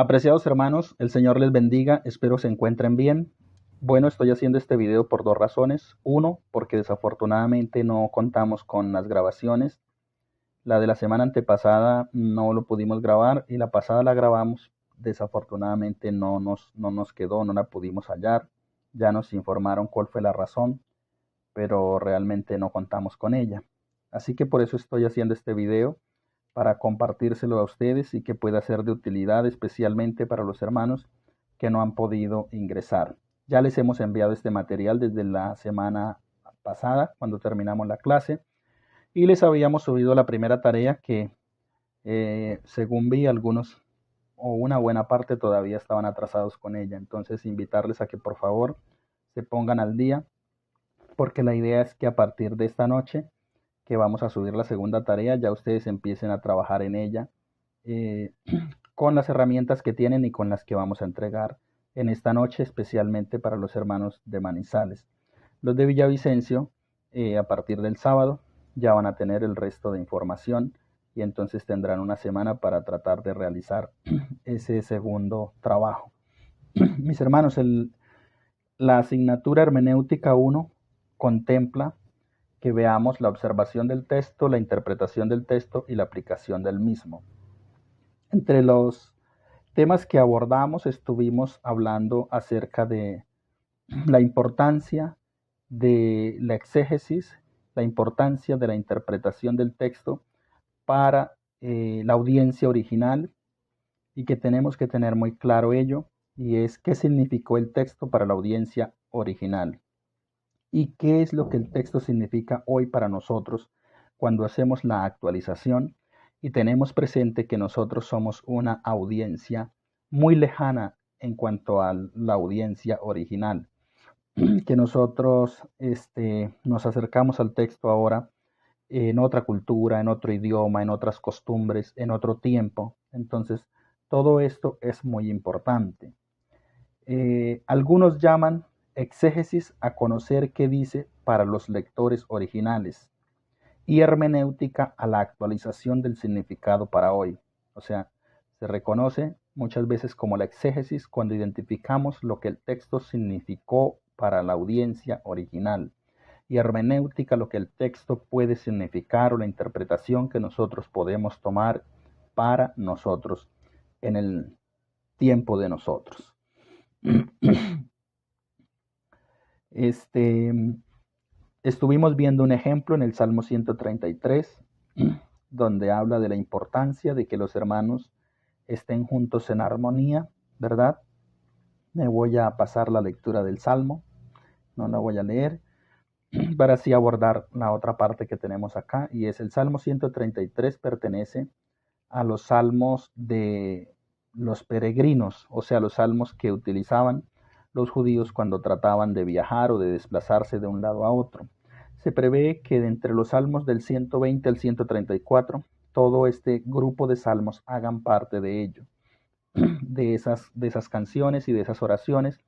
Apreciados hermanos, el Señor les bendiga, espero se encuentren bien. Bueno, estoy haciendo este video por dos razones. Uno, porque desafortunadamente no contamos con las grabaciones. La de la semana antepasada no lo pudimos grabar y la pasada la grabamos. Desafortunadamente no nos quedó, no la pudimos hallar. Ya nos informaron cuál fue la razón, pero realmente no contamos con ella. Así que por eso estoy haciendo este video, para compartírselo a ustedes y que pueda ser de utilidad especialmente para los hermanos que no han podido ingresar. Ya les hemos enviado este material desde la semana pasada, cuando terminamos la clase, y les habíamos subido la primera tarea que, según vi, algunos o una buena parte todavía estaban atrasados con ella. Entonces, invitarles a que por favor se pongan al día, porque la idea es que a partir de esta noche que vamos a subir la segunda tarea, ya ustedes empiecen a trabajar en ella, eh, con las herramientas que tienen y con las que vamos a entregar en esta noche, especialmente para los hermanos de Manizales. Los de Villavicencio, a partir del sábado, ya van a tener el resto de información y entonces tendrán una semana para tratar de realizar ese segundo trabajo. Mis hermanos, la asignatura Hermenéutica 1 contempla que veamos la observación del texto, la interpretación del texto y la aplicación del mismo. Entre los temas que abordamos estuvimos hablando acerca de la importancia de la exégesis, la importancia de la interpretación del texto para la audiencia original, y que tenemos que tener muy claro ello, y es qué significó el texto para la audiencia original y qué es lo que el texto significa hoy para nosotros cuando hacemos la actualización y tenemos presente que nosotros somos una audiencia muy lejana en cuanto a la audiencia original, que nosotros nos acercamos al texto ahora en otra cultura, en otro idioma, en otras costumbres, en otro tiempo. Entonces, todo esto es muy importante. Algunos llaman exégesis a conocer qué dice para los lectores originales, y hermenéutica a la actualización del significado para hoy. O sea, se reconoce muchas veces como la exégesis cuando identificamos lo que el texto significó para la audiencia original, y hermenéutica lo que el texto puede significar o la interpretación que nosotros podemos tomar para nosotros en el tiempo de nosotros. Este, Estuvimos viendo un ejemplo en el Salmo 133, donde habla de la importancia de que los hermanos estén juntos en armonía, ¿verdad? Me voy a pasar la lectura del Salmo, no la voy a leer, para así abordar la otra parte que tenemos acá, y es el Salmo 133 pertenece a los salmos de los peregrinos, o sea, los salmos que utilizaban los judíos cuando trataban de viajar o de desplazarse de un lado a otro. Se prevé que de entre los salmos del 120 al 134, todo este grupo de salmos hagan parte de ello, de esas canciones y de esas oraciones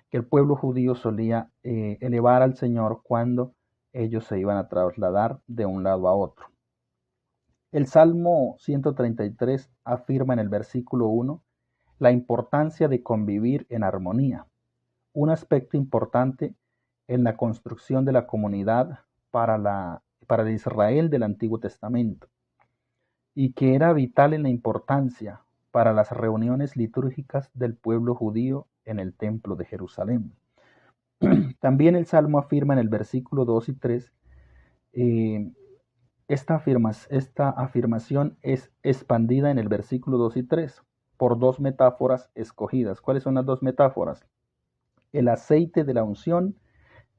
que el pueblo judío solía elevar al Señor cuando ellos se iban a trasladar de un lado a otro. El Salmo 133 afirma en el versículo 1 la importancia de convivir en armonía, un aspecto importante en la construcción de la comunidad para el Israel del Antiguo Testamento, y que era vital en la importancia para las reuniones litúrgicas del pueblo judío en el Templo de Jerusalén. También el Salmo afirma en el versículo 2 y 3, esta afirmación es expandida en el versículo 2 y 3 por dos metáforas escogidas. ¿Cuáles son las dos metáforas? El aceite de la unción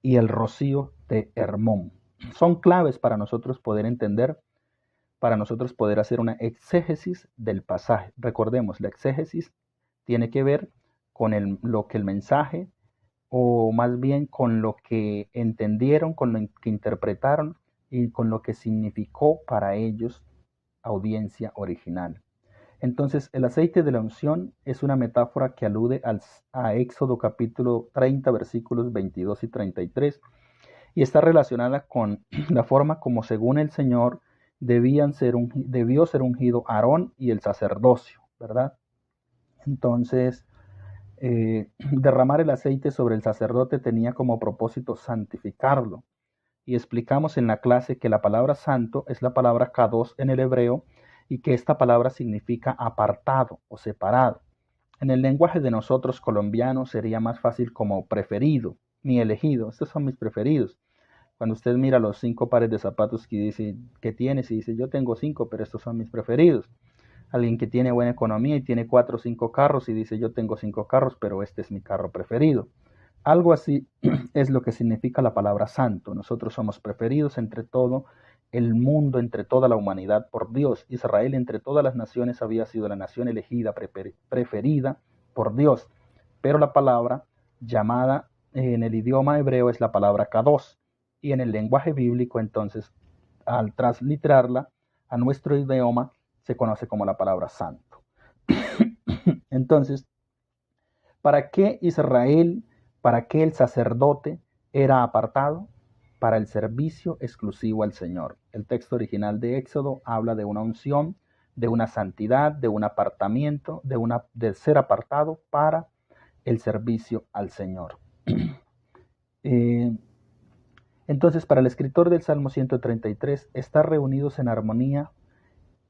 y el rocío de Hermón. Son claves para nosotros poder entender, para nosotros poder hacer una exégesis del pasaje. Recordemos, la exégesis tiene que ver con lo que el mensaje, o más bien con lo que entendieron, con lo que interpretaron y con lo que significó para ellos audiencia original. Entonces, el aceite de la unción es una metáfora que alude a Éxodo capítulo 30, versículos 22 y 33, y está relacionada con la forma como, según el Señor, debió ser ungido Aarón y el sacerdocio, ¿verdad? Entonces, derramar el aceite sobre el sacerdote tenía como propósito santificarlo. Y explicamos en la clase que la palabra santo es la palabra kadosh en el hebreo y que esta palabra significa apartado o separado. En el lenguaje de nosotros colombianos sería más fácil como preferido, mi elegido. Estos son mis preferidos. Cuando usted mira los 5 pares de zapatos que dice que tienes y dice yo tengo 5, pero estos son mis preferidos. Alguien que tiene buena economía y tiene 4 o 5 carros y dice yo tengo 5 carros, pero este es mi carro preferido. Algo así es lo que significa la palabra santo. Nosotros somos preferidos entre todo el mundo, entre toda la humanidad por Dios. Israel entre todas las naciones había sido la nación elegida, preferida por Dios. Pero la palabra llamada en el idioma hebreo es la palabra kadosh. Y en el lenguaje bíblico, entonces, al transliterarla a nuestro idioma, se conoce como la palabra santo. Entonces, ¿para qué Israel, para qué el sacerdote era apartado? Para el servicio exclusivo al Señor. El texto original de Éxodo habla de una unción, de una santidad, de un apartamiento, de ser apartado para el servicio al Señor. Entonces, para el escritor del Salmo 133, estar reunidos en armonía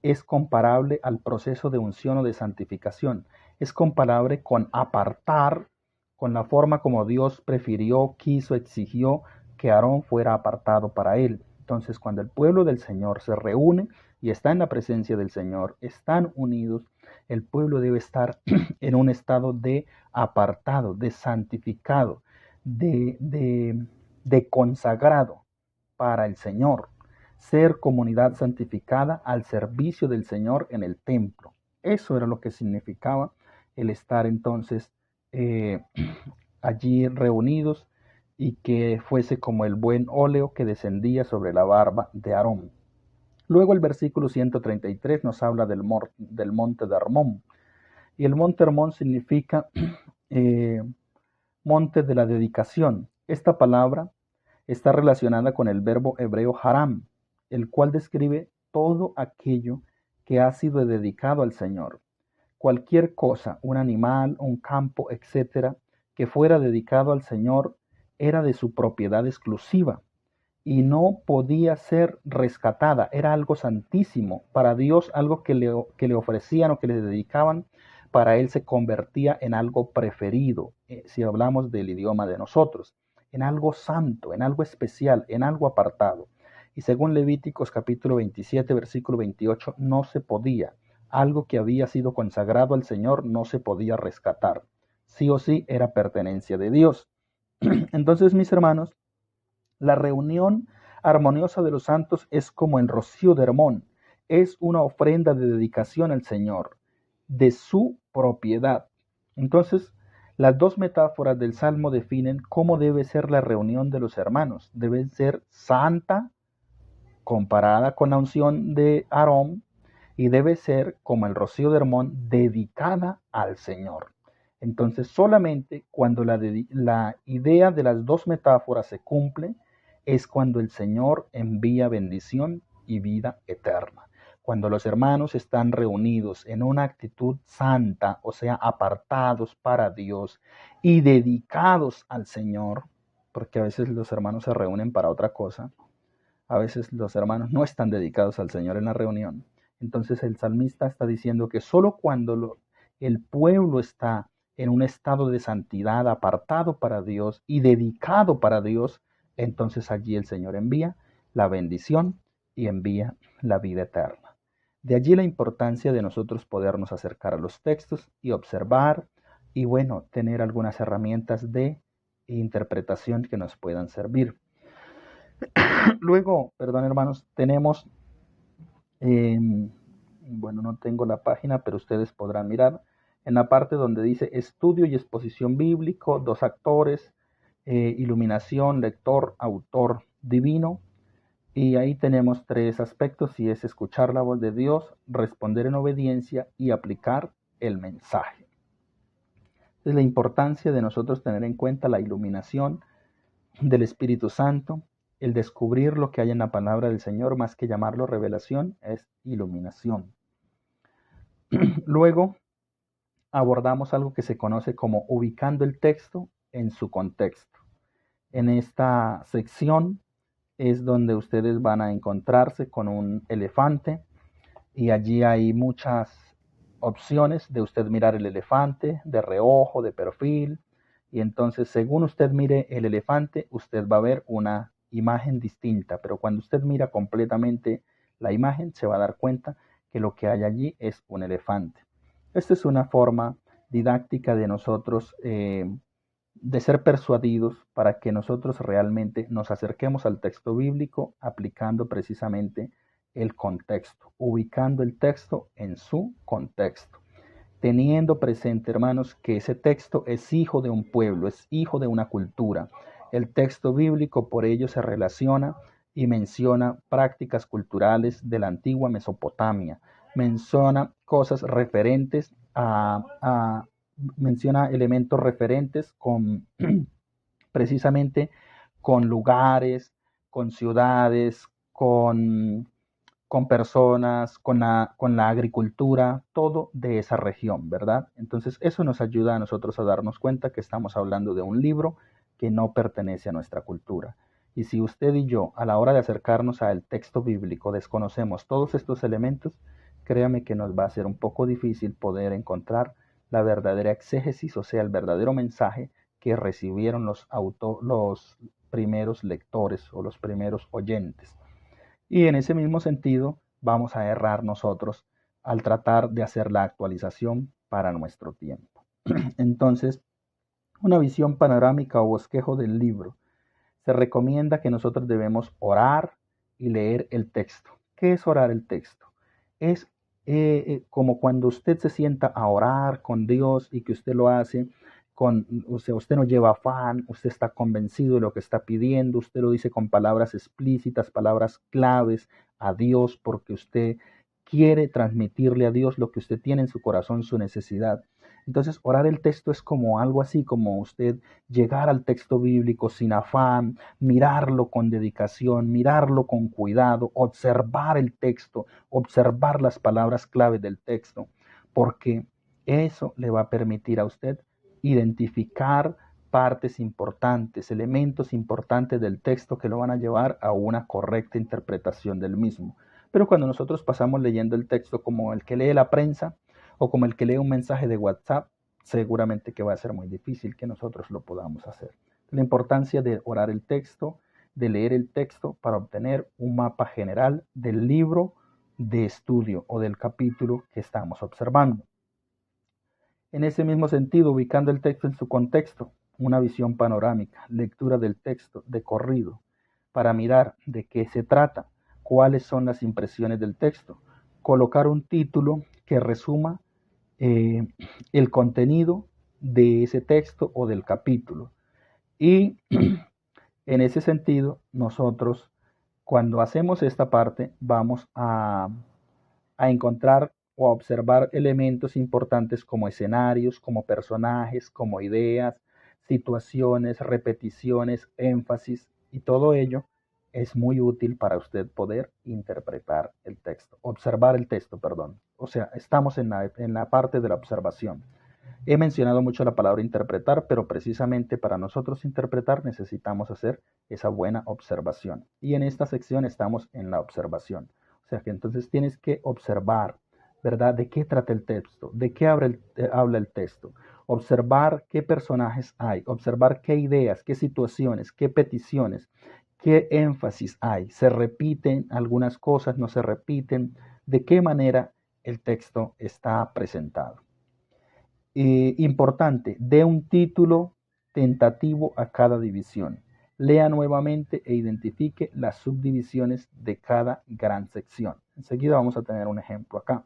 es comparable al proceso de unción o de santificación. Es comparable con apartar, con la forma como Dios prefirió, quiso, exigió que Aarón fuera apartado para él. Entonces, cuando el pueblo del Señor se reúne y está en la presencia del Señor, están unidos, el pueblo debe estar en un estado de apartado, de santificado, de consagrado para el Señor. Ser comunidad santificada al servicio del Señor en el templo. Eso era lo que significaba el estar entonces allí reunidos y que fuese como el buen óleo que descendía sobre la barba de Aarón. Luego el versículo 133 nos habla del monte de Hermón. Y el monte Hermón significa monte de la dedicación. Esta palabra está relacionada con el verbo hebreo haram, el cual describe todo aquello que ha sido dedicado al Señor. Cualquier cosa, un animal, un campo, etcétera, que fuera dedicado al Señor era de su propiedad exclusiva y no podía ser rescatada. Era algo santísimo para Dios, algo que le ofrecían o que le dedicaban. Para él se convertía en algo preferido, si hablamos del idioma de nosotros, en algo santo, en algo especial, en algo apartado. Y según Levíticos capítulo 27, versículo 28, no se podía. Algo que había sido consagrado al Señor no se podía rescatar. Sí o sí era pertenencia de Dios. Entonces, mis hermanos, la reunión armoniosa de los santos es como el rocío de Hermón. Es una ofrenda de dedicación al Señor, de su propiedad. Entonces, las dos metáforas del Salmo definen cómo debe ser la reunión de los hermanos. Debe ser santa, comparada con la unción de Aarón, y debe ser como el rocío de Hermón, dedicada al Señor. Entonces, solamente cuando la idea de las dos metáforas se cumple, es cuando el Señor envía bendición y vida eterna. Cuando los hermanos están reunidos en una actitud santa, o sea, apartados para Dios y dedicados al Señor, porque a veces los hermanos se reúnen para otra cosa, a veces los hermanos no están dedicados al Señor en la reunión. Entonces el salmista está diciendo que solo cuando el pueblo está en un estado de santidad, apartado para Dios y dedicado para Dios, entonces allí el Señor envía la bendición y envía la vida eterna. De allí la importancia de nosotros podernos acercar a los textos y observar y bueno, tener algunas herramientas de interpretación que nos puedan servir. Luego, perdón hermanos, tenemos, eh, bueno, no tengo la página, pero ustedes podrán mirar en la parte donde dice estudio y exposición bíblico, dos actores, iluminación, lector, autor divino. Y ahí tenemos tres aspectos y es escuchar la voz de Dios, responder en obediencia y aplicar el mensaje. Es la importancia de nosotros tener en cuenta la iluminación del Espíritu Santo, el descubrir lo que hay en la palabra del Señor, más que llamarlo revelación, es iluminación. Luego, abordamos algo que se conoce como ubicando el texto en su contexto. En esta sección es donde ustedes van a encontrarse con un elefante y allí hay muchas opciones de usted mirar el elefante de reojo, de perfil, y entonces según usted mire el elefante, usted va a ver una imagen distinta, pero cuando usted mira completamente la imagen, se va a dar cuenta que lo que hay allí es un elefante. Esta es una forma didáctica de nosotros de ser persuadidos para que nosotros realmente nos acerquemos al texto bíblico aplicando precisamente el contexto, ubicando el texto en su contexto, teniendo presente, hermanos, que ese texto es hijo de un pueblo, es hijo de una cultura. El texto bíblico por ello se relaciona y menciona prácticas culturales de la antigua Mesopotamia, menciona cosas referentes menciona elementos referentes con precisamente con lugares, con ciudades, con personas, con la agricultura, todo de esa región, ¿verdad? Entonces eso nos ayuda a nosotros a darnos cuenta que estamos hablando de un libro que no pertenece a nuestra cultura. Y si usted y yo, a la hora de acercarnos al texto bíblico, desconocemos todos estos elementos, créame que nos va a ser un poco difícil poder encontrar la verdadera exégesis, o sea, el verdadero mensaje que recibieron los primeros lectores o los primeros oyentes. Y en ese mismo sentido, vamos a errar nosotros al tratar de hacer la actualización para nuestro tiempo. Entonces, una visión panorámica o bosquejo del libro. Se recomienda que nosotros debemos orar y leer el texto. ¿Qué es orar el texto? Es como cuando usted se sienta a orar con Dios y que usted lo hace o sea, usted no lleva afán, usted está convencido de lo que está pidiendo, usted lo dice con palabras explícitas, palabras claves a Dios, porque usted quiere transmitirle a Dios lo que usted tiene en su corazón, su necesidad. Entonces, orar el texto es como algo así, como usted llegar al texto bíblico sin afán, mirarlo con dedicación, mirarlo con cuidado, observar el texto, observar las palabras clave del texto, porque eso le va a permitir a usted identificar partes importantes, elementos importantes del texto que lo van a llevar a una correcta interpretación del mismo. Pero cuando nosotros pasamos leyendo el texto como el que lee la prensa o como el que lee un mensaje de WhatsApp, seguramente que va a ser muy difícil que nosotros lo podamos hacer. La importancia de orar el texto, de leer el texto para obtener un mapa general del libro de estudio o del capítulo que estamos observando. En ese mismo sentido, ubicando el texto en su contexto, una visión panorámica, lectura del texto de corrido, para mirar de qué se trata, cuáles son las impresiones del texto, colocar un título que resuma eh, el contenido de ese texto o del capítulo. Y en ese sentido, nosotros, cuando hacemos esta parte, vamos a encontrar o a observar elementos importantes como escenarios, como personajes, como ideas, situaciones, repeticiones, énfasis, y todo ello es muy útil para usted poder interpretar el texto, observar el texto, perdón. O sea, estamos en la parte de la observación. He mencionado mucho la palabra interpretar, pero precisamente para nosotros interpretar necesitamos hacer esa buena observación. Y en esta sección estamos en la observación. O sea que entonces tienes que observar, ¿verdad? ¿De qué trata el texto? ¿De qué habla el texto? Observar qué personajes hay, observar qué ideas, qué situaciones, qué peticiones, qué énfasis hay. ¿Se repiten algunas cosas? ¿No se repiten? ¿De qué manera el texto está presentado? Importante, dé un título tentativo a cada división. Lea nuevamente e identifique las subdivisiones de cada gran sección. Enseguida vamos a tener un ejemplo acá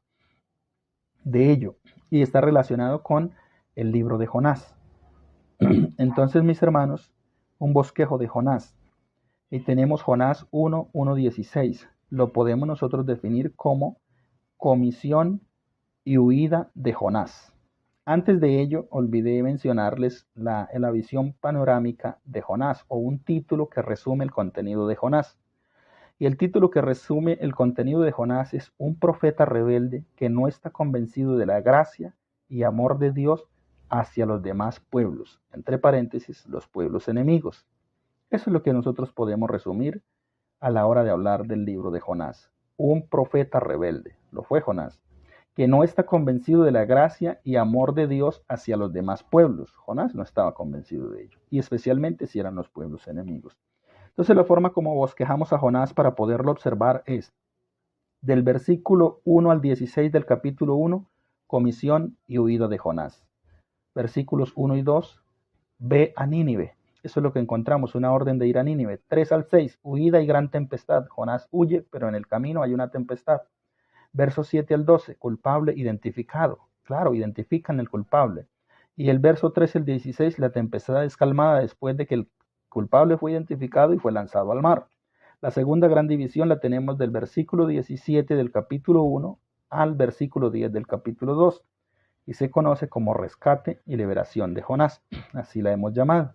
de ello y está relacionado con el libro de Jonás. Entonces, mis hermanos, un bosquejo de Jonás. Y tenemos Jonás 1:16. Lo podemos nosotros definir como comisión y huida de Jonás. Antes de ello, olvidé mencionarles la visión panorámica de Jonás o un título que resume el contenido de Jonás. Y el título que resume el contenido de Jonás es un profeta rebelde que no está convencido de la gracia y amor de Dios hacia los demás pueblos, entre paréntesis, los pueblos enemigos. Eso es lo que nosotros podemos resumir a la hora de hablar del libro de Jonás. Un profeta rebelde, lo fue Jonás, que no está convencido de la gracia y amor de Dios hacia los demás pueblos. Jonás no estaba convencido de ello, y especialmente si eran los pueblos enemigos. Entonces la forma como bosquejamos a Jonás para poderlo observar es del versículo 1 al 16 del capítulo 1, comisión y huida de Jonás. Versículos 1 y 2, ve a Nínive. Eso es lo que encontramos, una orden de ir a Nínive. 3 al 6, huida y gran tempestad. Jonás huye, pero en el camino hay una tempestad. Versos 7 al 12, culpable identificado. Claro, identifican el culpable. Y el verso 13 al 16, la tempestad es calmada después de que el culpable fue identificado y fue lanzado al mar. La segunda gran división la tenemos del versículo 17 del capítulo 1 al versículo 10 del capítulo 2 y se conoce como rescate y liberación de Jonás, así la hemos llamado.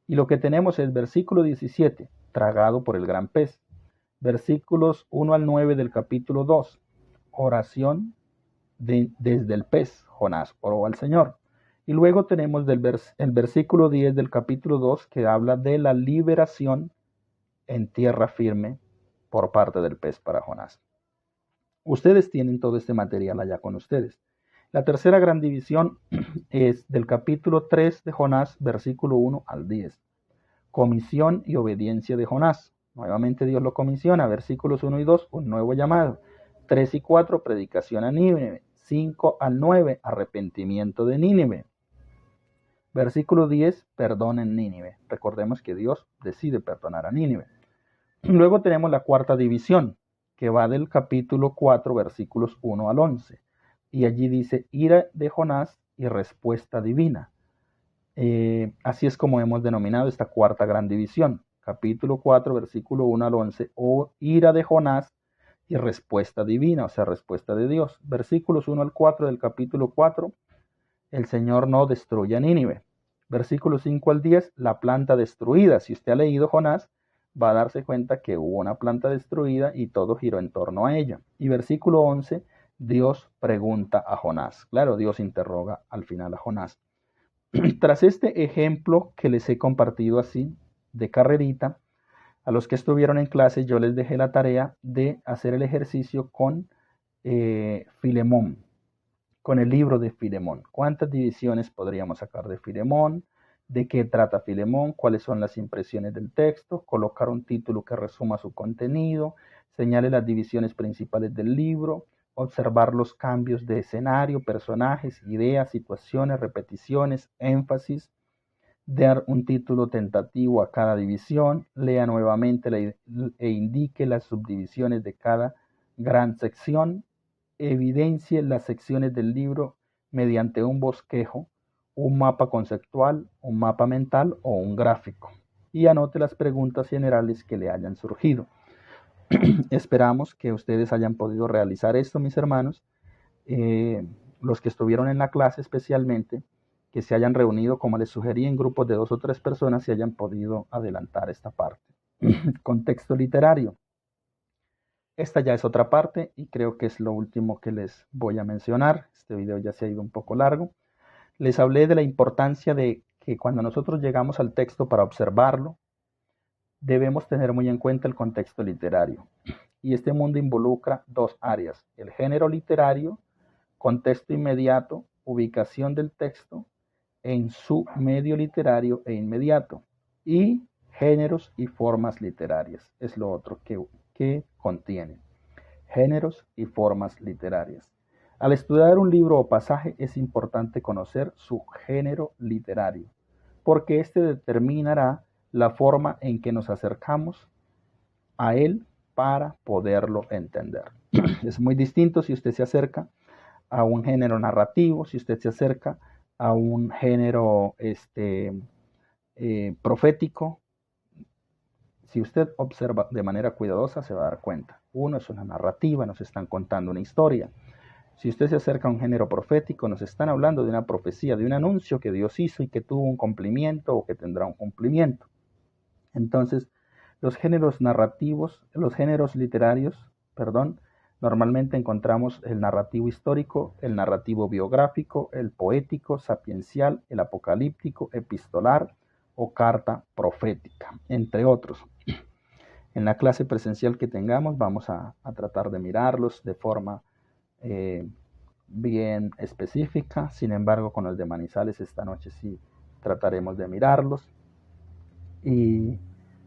Y lo que tenemos es versículo 17, tragado por el gran pez. Versículos 1 al 9 del capítulo 2, oración desde el pez, Jonás oró al Señor. Y luego tenemos el versículo 10 del capítulo 2 que habla de la liberación en tierra firme por parte del pez para Jonás. Ustedes tienen todo este material allá con ustedes. La tercera gran división es del capítulo 3 de Jonás, versículo 1 al 10. Comisión y obediencia de Jonás. Nuevamente Dios lo comisiona, versículos 1 y 2, un nuevo llamado. 3 y 4, predicación a Nínive. 5 al 9, arrepentimiento de Nínive. Versículo 10, perdón en Nínive. Recordemos que Dios decide perdonar a Nínive. Luego tenemos la cuarta división, que va del capítulo 4, versículos 1 al 11. Y allí dice, ira de Jonás y respuesta divina. Así es como hemos denominado esta cuarta gran división. Capítulo 4, versículo 1 al 11, o ira de Jonás y respuesta divina, o sea, respuesta de Dios. Versículos 1 al 4 del capítulo 4, el Señor no destruye a Nínive. Versículos 5 al 10, la planta destruida. Si usted ha leído Jonás, va a darse cuenta que hubo una planta destruida y todo giró en torno a ella. Y versículo 11, Dios pregunta a Jonás. Claro, Dios interroga al final a Jonás. Tras este ejemplo que les he compartido así, de carrerita, a los que estuvieron en clase yo les dejé la tarea de hacer el ejercicio con Filemón, con el libro de Filemón. ¿Cuántas divisiones podríamos sacar de Filemón? ¿De qué trata Filemón? ¿Cuáles son las impresiones del texto? Colocar un título que resuma su contenido, señale las divisiones principales del libro, observar los cambios de escenario, personajes, ideas, situaciones, repeticiones, énfasis, dar un título tentativo a cada división, lea nuevamente e indique las subdivisiones de cada gran sección, evidencie las secciones del libro mediante un bosquejo, un mapa conceptual, un mapa mental o un gráfico y anote las preguntas generales que le hayan surgido. Esperamos que ustedes hayan podido realizar esto, mis hermanos, los que estuvieron en la clase especialmente, que se hayan reunido, como les sugerí, en grupos de 2 o 3 personas y hayan podido adelantar esta parte. Contexto literario. Esta ya es otra parte y creo que es lo último que les voy a mencionar. Este video ya se ha ido un poco largo. Les hablé de la importancia de que cuando nosotros llegamos al texto para observarlo, debemos tener muy en cuenta el contexto literario. Y este mundo involucra 2 áreas, el género literario, contexto inmediato, ubicación del texto en su medio literario e inmediato, y géneros y formas literarias, es lo otro que contiene, géneros y formas literarias. Al estudiar un libro o pasaje es importante conocer su género literario, porque este determinará la forma en que nos acercamos a él para poderlo entender. Es muy distinto si usted se acerca a un género narrativo, si usted se acerca a un género profético. Si usted observa de manera cuidadosa se va a dar cuenta. Uno es una narrativa, nos están contando una historia. Si usted se acerca a un género profético, nos están hablando de una profecía, de un anuncio que Dios hizo y que tuvo un cumplimiento o que tendrá un cumplimiento. Entonces, los géneros narrativos, los géneros literarios, Normalmente encontramos el narrativo histórico, el narrativo biográfico, el poético, sapiencial, el apocalíptico, epistolar o carta profética, entre otros. En la clase presencial que tengamos vamos a tratar de mirarlos de forma bien específica. Sin embargo, con los de Manizales esta noche sí trataremos de mirarlos y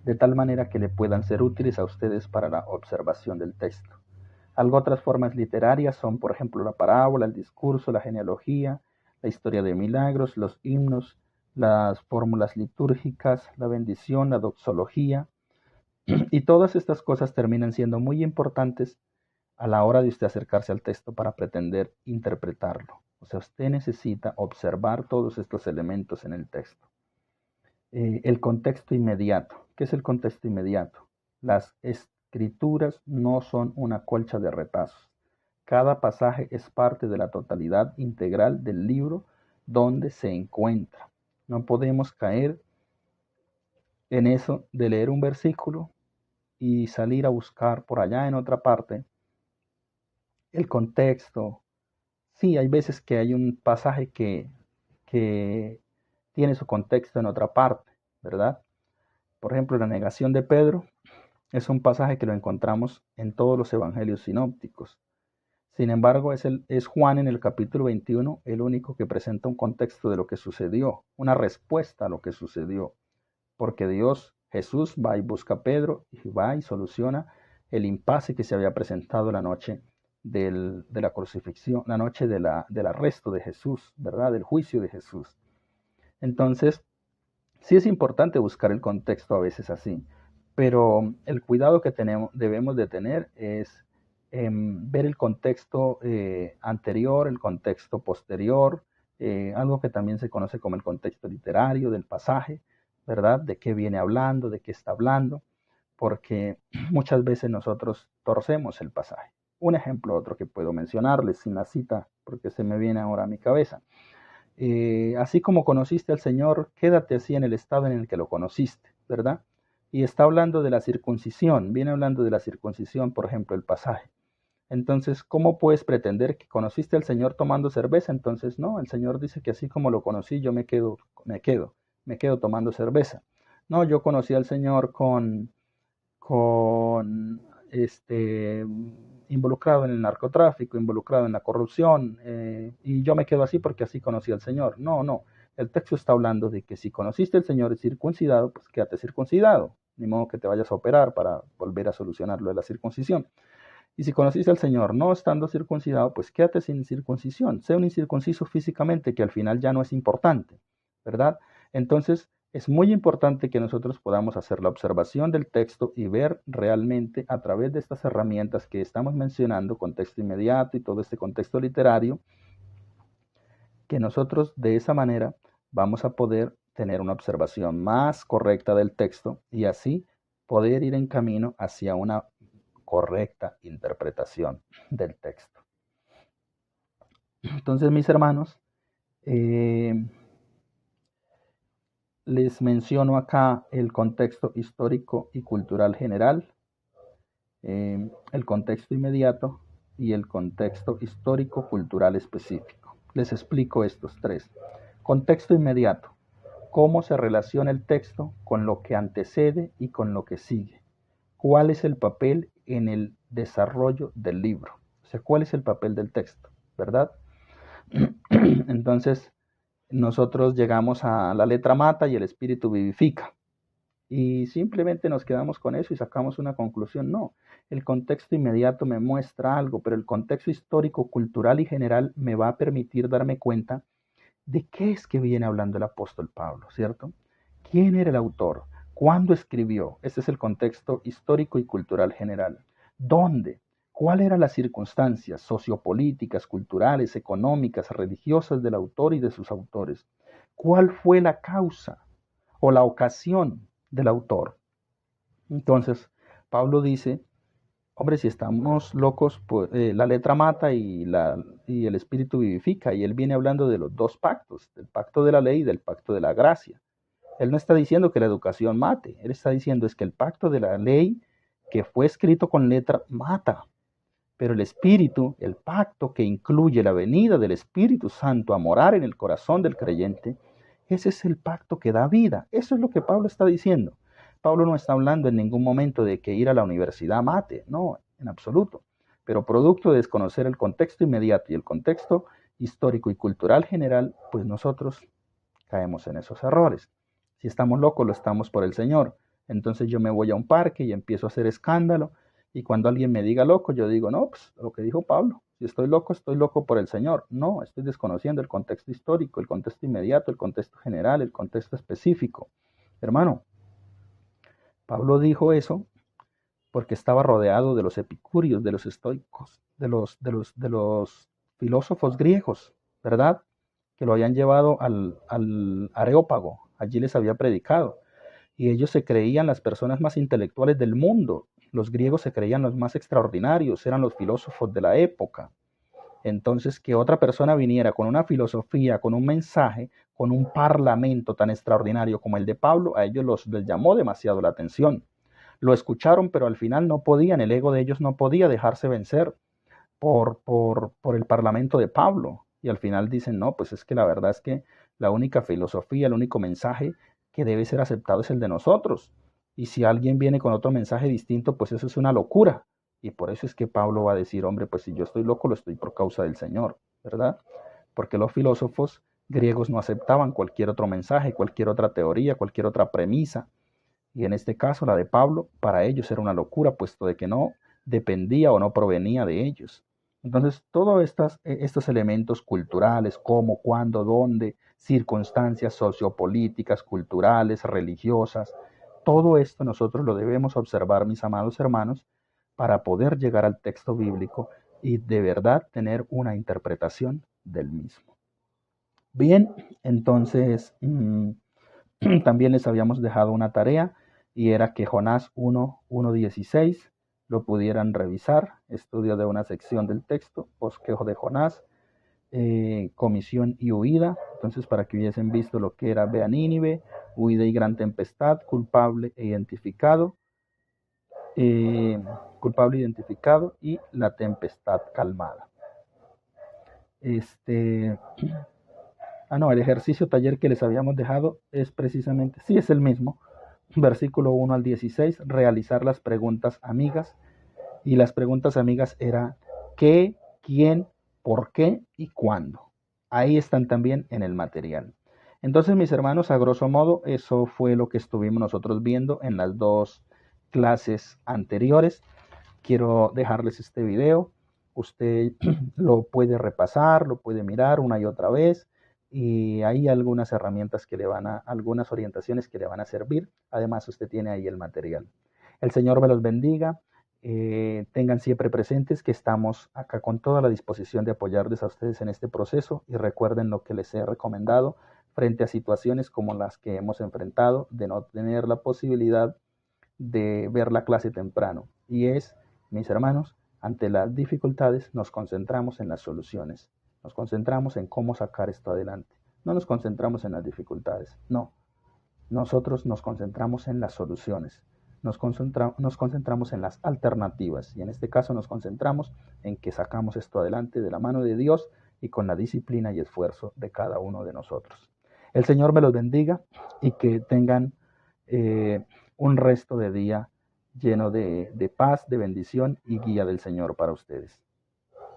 de tal manera que le puedan ser útiles a ustedes para la observación del texto. Algunas otras formas literarias son, por ejemplo, la parábola, el discurso, la genealogía, la historia de milagros, los himnos, las fórmulas litúrgicas, la bendición, la doxología. Y todas estas cosas terminan siendo muy importantes a la hora de usted acercarse al texto para pretender interpretarlo. O sea, usted necesita observar todos estos elementos en el texto. El contexto inmediato. ¿Qué es el contexto inmediato? Las escrituras no son una colcha de retazos. Cada pasaje es parte de la totalidad integral del libro donde se encuentra. No podemos caer en eso de leer un versículo y salir a buscar por allá en otra parte el contexto. Sí, hay veces que hay un pasaje que tiene su contexto en otra parte, ¿verdad? Por ejemplo, la negación de Pedro es un pasaje que lo encontramos en todos los evangelios sinópticos. Sin embargo, es Juan en el capítulo 21 el único que presenta un contexto de lo que sucedió, una respuesta a lo que sucedió, porque Jesús va y busca a Pedro y va y soluciona el impasse que se había presentado la noche de la crucifixión, la noche del arresto de Jesús, ¿verdad? Del juicio de Jesús. Entonces, sí es importante buscar el contexto a veces así, pero el cuidado que debemos de tener es ver el contexto anterior, el contexto posterior, algo que también se conoce como el contexto literario del pasaje, ¿verdad? De qué viene hablando, de qué está hablando, porque muchas veces nosotros torcemos el pasaje. Un ejemplo otro que puedo mencionarles sin la cita, porque se me viene ahora a mi cabeza. Así como conociste al Señor, quédate así en el estado en el que lo conociste, ¿verdad? Y está hablando de la circuncisión, viene hablando de la circuncisión, por ejemplo, el pasaje. Entonces, ¿cómo puedes pretender que conociste al Señor tomando cerveza? Entonces, no, el Señor dice que así como lo conocí, yo me quedo tomando cerveza. No, yo conocí al Señor con involucrado en el narcotráfico, involucrado en la corrupción, y yo me quedo así porque así conocí al Señor. No, no, el texto está hablando de que si conociste al Señor circuncidado, pues quédate circuncidado, ni modo que te vayas a operar para volver a solucionar lo de la circuncisión. Y si conociste al Señor no estando circuncidado, pues quédate sin circuncisión, sé un incircunciso físicamente, que al final ya no es importante, ¿verdad? Entonces, es muy importante que nosotros podamos hacer la observación del texto y ver realmente a través de estas herramientas que estamos mencionando, contexto inmediato y todo este contexto literario, que nosotros de esa manera vamos a poder tener una observación más correcta del texto y así poder ir en camino hacia una correcta interpretación del texto. Entonces, mis hermanos, les menciono acá el contexto histórico y cultural general, el contexto inmediato y el contexto histórico-cultural específico. Les explico estos tres. Contexto inmediato. ¿Cómo se relaciona el texto con lo que antecede y con lo que sigue? ¿Cuál es el papel en el desarrollo del libro? O sea, ¿cuál es el papel del texto? ¿Verdad? Entonces, nosotros llegamos a la letra mata y el espíritu vivifica. Y simplemente nos quedamos con eso y sacamos una conclusión. No, el contexto inmediato me muestra algo, pero el contexto histórico, cultural y general me va a permitir darme cuenta de qué es que viene hablando el apóstol Pablo, ¿cierto? ¿Quién era el autor? ¿Cuándo escribió? Ese es el contexto histórico y cultural general. ¿Dónde? ¿Cuáles eran las circunstancias sociopolíticas, culturales, económicas, religiosas del autor y de sus autores? ¿Cuál fue la causa o la ocasión del autor? Entonces, Pablo dice, hombre, si estamos locos, pues, la letra mata y el espíritu vivifica. Y él viene hablando de los dos pactos, del pacto de la ley y del pacto de la gracia. Él no está diciendo que la educación mate, él está diciendo es que el pacto de la ley que fue escrito con letra mata. Pero el Espíritu, el pacto que incluye la venida del Espíritu Santo a morar en el corazón del creyente, ese es el pacto que da vida. Eso es lo que Pablo está diciendo. Pablo no está hablando en ningún momento de que ir a la universidad mate, no, en absoluto. Pero producto de desconocer el contexto inmediato y el contexto histórico y cultural general, pues nosotros caemos en esos errores. Si estamos locos, lo estamos por el Señor. Entonces yo me voy a un parque y empiezo a hacer escándalo. Y cuando alguien me diga loco, yo digo, no, pues lo que dijo Pablo, si estoy loco por el Señor. No, estoy desconociendo el contexto histórico, el contexto inmediato, el contexto general, el contexto específico. Hermano, Pablo dijo eso porque estaba rodeado de los epicúreos, de los estoicos, de los filósofos griegos, ¿verdad? Que lo habían llevado al Areópago, allí les había predicado, y ellos se creían las personas más intelectuales del mundo, los griegos se creían los más extraordinarios, eran los filósofos de la época. Entonces, que otra persona viniera con una filosofía, con un mensaje, con un parlamento tan extraordinario como el de Pablo, a ellos les llamó demasiado la atención. Lo escucharon, pero al final no podían, el ego de ellos no podía dejarse vencer por el parlamento de Pablo. Y al final dicen, no, pues es que la verdad es que la única filosofía, el único mensaje que debe ser aceptado es el de nosotros. Y si alguien viene con otro mensaje distinto, pues eso es una locura. Y por eso es que Pablo va a decir, hombre, pues si yo estoy loco, lo estoy por causa del Señor, ¿verdad? Porque los filósofos griegos no aceptaban cualquier otro mensaje, cualquier otra teoría, cualquier otra premisa. Y en este caso, la de Pablo, para ellos era una locura, puesto de que no dependía o no provenía de ellos. Entonces, todos estos elementos culturales, cómo, cuándo, dónde, circunstancias sociopolíticas, culturales, religiosas, todo esto nosotros lo debemos observar, mis amados hermanos, para poder llegar al texto bíblico y de verdad tener una interpretación del mismo. Bien, entonces también les habíamos dejado una tarea y era que Jonás 1:16 lo pudieran revisar, estudio de una sección del texto, bosquejo de Jonás, comisión y huida, entonces para que hubiesen visto lo que era ve a Nínive, huida y gran tempestad, eh, culpable identificado y la tempestad calmada. Este, no, el ejercicio taller que les habíamos dejado es precisamente, sí es el mismo, versículo 1 al 16, realizar las preguntas amigas. Y las preguntas amigas eran qué, quién, por qué y cuándo. Ahí están también en el material. Entonces, mis hermanos, a grosso modo, eso fue lo que estuvimos nosotros viendo en las dos clases anteriores. Quiero dejarles este video. Usted lo puede repasar, lo puede mirar una y otra vez y hay algunas herramientas que algunas orientaciones que le van a servir. Además, usted tiene ahí el material. El Señor me los bendiga. Tengan siempre presentes que estamos acá con toda la disposición de apoyarles a ustedes en este proceso y recuerden lo que les he recomendado frente a situaciones como las que hemos enfrentado de no tener la posibilidad de ver la clase temprano. Y es, mis hermanos, ante las dificultades nos concentramos en las soluciones, nos concentramos en cómo sacar esto adelante. No nos concentramos en las dificultades, no. Nosotros nos concentramos en las soluciones, nos concentramos en las alternativas y en este caso nos concentramos en que sacamos esto adelante de la mano de Dios y con la disciplina y esfuerzo de cada uno de nosotros. El Señor me los bendiga y que tengan un resto de día lleno de paz, de bendición y guía del Señor para ustedes.